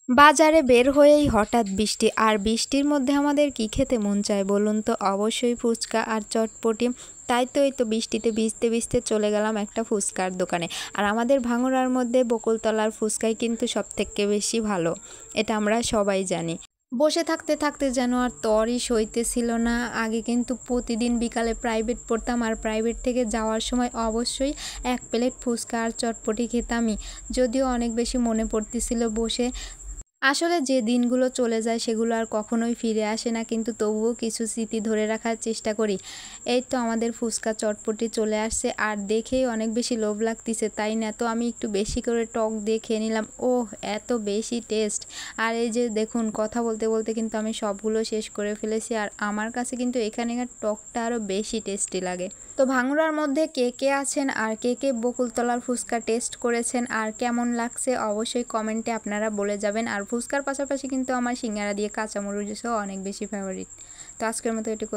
বাজারে বের হয়েই হঠাৎ বৃষ্টি, আর বৃষ্টির মধ্যে আমাদের কি খেতে মন চায় বলুন তো? অবশ্যই ফুচকা আর চটপটি। তাই তো এই তো বৃষ্টিতে ভিজতে ভিজতে চলে গেলাম একটা ফুচকার দোকানে। আর আমাদের ভাঙড়ার মধ্যে বকুলতলার ফুচকাই কিন্তু সবথেকে বেশি ভালো, এটা আমরা সবাই জানি। বসে থাকতে থাকতে যেন আর তরই সইতেছিল না। আগে কিন্তু প্রতিদিন বিকালে প্রাইভেট পড়তাম, আর প্রাইভেট থেকে যাওয়ার সময় অবশ্যই এক প্লেট ফুচকা আর চটপটি খেতামই। যদিও অনেক বেশি মনে পড়তেছিল বসে। আসলে যে দিনগুলো চলে যায় সেগুলো আর কখনোই ফিরে আসে না, কিন্তু তবুও কিছু স্মৃতি ধরে রাখার চেষ্টা করি। এই তো আমাদের ফুচকা চটপটি চলে আসছে, আর দেখেই অনেক বেশি লোভ লাগতেছে, তাই না? তো আমি একটু বেশি করে টক দিয়ে খেয়ে নিলাম। ওহ, এত বেশি টেস্ট! আর এই যে দেখুন, কথা বলতে বলতে কিন্তু আমি সবগুলো শেষ করে ফেলেছি, আর আমার কাছে কিন্তু এখানকার টকটা আরও বেশি টেস্টি লাগে। তো ভাঙড়ার মধ্যে কে কে আছেন, আর কে কে বকুলতলার ফুচকা টেস্ট করেছেন আর কেমন লাগছে, অবশ্যই কমেন্টে আপনারা বলে যাবেন। আর ফুচকার পাশাপাশি কিন্তু আমার সিঙ্গারা দিয়ে কাঁচামরিচও অনেক বেশি ফেভারিট। তো আজকের মতো এটুকু।